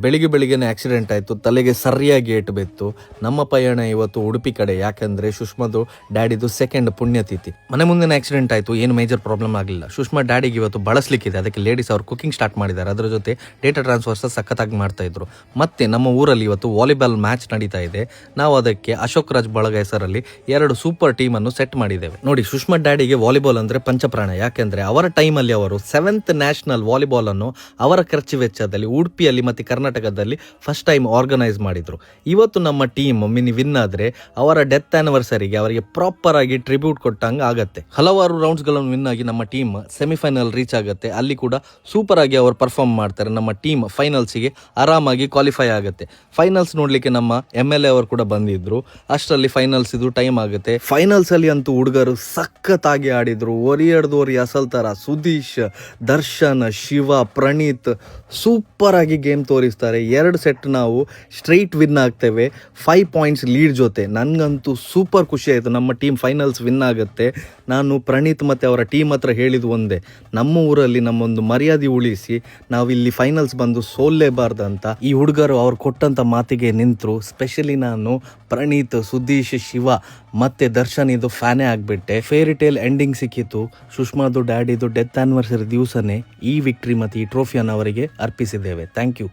ಬೆಳಿಗ್ಗೆನೇ accident ಆಯಿತು, ತಲೆಗೆ ಸರಿಯಾಗಿ ಏಟು ಬಿತ್ತು. ನಮ್ಮ ಪಯಣ ಇವತ್ತು ಉಡುಪಿ ಕಡೆ, ಯಾಕಂದರೆ ಸುಷ್ಮಾದು ಡ್ಯಾಡಿದು ಸೆಕೆಂಡ್ ಪುಣ್ಯತಿಥಿ. ಮನೆ ಮುಂದಿನ ಆಕ್ಸಿಡೆಂಟ್ ಆಯಿತು, ಏನು ಮೇಜರ್ ಪ್ರಾಬ್ಲಮ್ ಆಗಲಿಲ್ಲ. ಸುಷ್ಮಾ ಡ್ಯಾಡಿಗೆ ಇವತ್ತು ಬಳಸಲಿಕ್ಕಿದೆ, ಅದಕ್ಕೆ ಲೇಡೀಸ್ ಅವರು ಕುಕಿಂಗ್ ಸ್ಟಾರ್ಟ್ ಮಾಡಿದ್ದಾರೆ. ಅದರ ಜೊತೆ ಡೇಟಾ ಟ್ರಾನ್ಸ್ಫರ್ಸ್ ಸಖತ್ತಾಗಿ ಮಾಡ್ತಾ ಇದ್ರು. ಮತ್ತೆ ನಮ್ಮ ಊರಲ್ಲಿ ಇವತ್ತು ವಾಲಿಬಾಲ್ ಮ್ಯಾಚ್ ನಡೀತಾ ಇದೆ. ನಾವು ಅದಕ್ಕೆ ಅಶೋಕ್ ರಾಜ್ ಬಳಗ ಹೆಸರಲ್ಲಿ 2 ಸೂಪರ್ ಟೀಮನ್ನು ಸೆಟ್ ಮಾಡಿದ್ದೇವೆ. ನೋಡಿ, ಸುಷ್ಮಾ ಡ್ಯಾಡಿಗೆ ವಾಲಿಬಾಲ್ ಅಂದರೆ ಪಂಚಪ್ರಾಣ. ಯಾಕೆಂದರೆ ಅವರ ಟೈಮಲ್ಲಿ ಅವರು 7th ನ್ಯಾಷನಲ್ ವಾಲಿಬಾಲ್ ಅನ್ನು ಅವರ ಖರ್ಚು ವೆಚ್ಚದಲ್ಲಿ ಉಡುಪಿಯಲ್ಲಿ ಮತ್ತು ಕರ್ನಾಟಕದಲ್ಲಿ ಫಸ್ಟ್ ಟೈಮ್ ಆರ್ಗನೈಸ್ ಮಾಡಿದ್ರು. ಇವತ್ತು ನಮ್ಮ ಟೀಮ್ ಮಿನಿ ವಿನ್ ಆದರೆ ಅವರ ಡೆತ್ ಆನಿವರ್ಸರಿಗೆ ಅವರಿಗೆ ಪ್ರಾಪರ್ ಆಗಿ ಟ್ರಿಬ್ಯೂಟ್ ಕೊಟ್ಟಂಗೆ ಆಗತ್ತೆ. ಹಲವಾರು ರೌಂಡ್ಸ್ಗಳನ್ನು ವಿನ್ ಆಗಿ ನಮ್ಮ ಟೀಮ್ ಸೆಮಿಫೈನಲ್ ರೀಚ್ ಆಗುತ್ತೆ. ಅಲ್ಲಿ ಕೂಡ ಸೂಪರ್ ಆಗಿ ಅವರು ಪರ್ಫಾರ್ಮ್ ಮಾಡ್ತಾರೆ. ನಮ್ಮ ಟೀಮ್ ಫೈನಲ್ಸ್ಗೆ ಆರಾಮಾಗಿ ಕ್ವಾಲಿಫೈ ಆಗುತ್ತೆ. ಫೈನಲ್ಸ್ ನೋಡ್ಲಿಕ್ಕೆ ನಮ್ಮ MLA ಅವರು ಕೂಡ ಬಂದಿದ್ರು. ಅಷ್ಟರಲ್ಲಿ ಫೈನಲ್ಸ್ ಇದು ಟೈಮ್ ಆಗುತ್ತೆ. ಫೈನಲ್ಸ್ ಅಲ್ಲಿ ಅಂತೂ ಹುಡುಗರು ಸಖತ್ತಾಗಿ ಆಡಿದ್ರು. ಒರಿಯಡ್ದೋರಿ ಅಸಲ್ ತರ ಸುದೀಶ್, ದರ್ಶನ್, ಶಿವ, ಪ್ರಣೀತ್ ಸೂಪರ್ ಆಗಿ ಗೇಮ್ ತೋರಿಸ್ತಾರೆ. 2 ಸೆಟ್ ನಾವು ಸ್ಟ್ರೈಟ್ ವಿನ್ ಆಗ್ತೇವೆ, 5 ಪಾಯಿಂಟ್ಸ್ ಲೀಡ್ ಜೊತೆ. ನನಗಂತೂ ಸೂಪರ್ ಖುಷಿ ಆಯಿತು, ನಮ್ಮ ಟೀಮ್ ಫೈನಲ್ಸ್ ವಿನ್ ಆಗುತ್ತೆ. ನಾನು ಪ್ರಣೀತ್ ಮತ್ತು ಅವರ ಟೀಮ್ ಹತ್ರ ಹೇಳಿದ್ದು ಒಂದೇ, ನಮ್ಮ ಊರಲ್ಲಿ ನಮ್ಮೊಂದು ಮರ್ಯಾದೆ ಉಳಿಸಿ ನಾವಿಲ್ಲಿ ಫೈನಲ್ಸ್ ಬಂದು ಸೋಲ್ಲೇಬಾರ್ದಂತ. ಈ ಹುಡುಗರು ಅವ್ರು ಕೊಟ್ಟಂಥ ಮಾತಿಗೆ ನಿಂತರು. ಸ್ಪೆಷಲಿ ನಾನು ಪ್ರಣೀತ್, ಸುದೀಶ್, ಶಿವ ಮತ್ತು ದರ್ಶನ್ ಇದು ಫ್ಯಾನೇ ಆಗಿಬಿಟ್ಟೆ. ಫೇರಿ ಟೇಲ್ ಎಂಡಿಂಗ್ ಸಿಕ್ಕಿತ್ತು. ಸುಷ್ಮಾದು ಡ್ಯಾಡಿದು ಡೆತ್ ಆನಿವರ್ಸರಿ ದಿವಸನೇ ಈ ವಿಕ್ಟ್ರಿ ಮತ್ತು ಈ ಟ್ರೋಫಿಯನ್ನು ಅವರಿಗೆ ಅರ್ಪಿಸಿದ್ದೇವೆ. Thank you.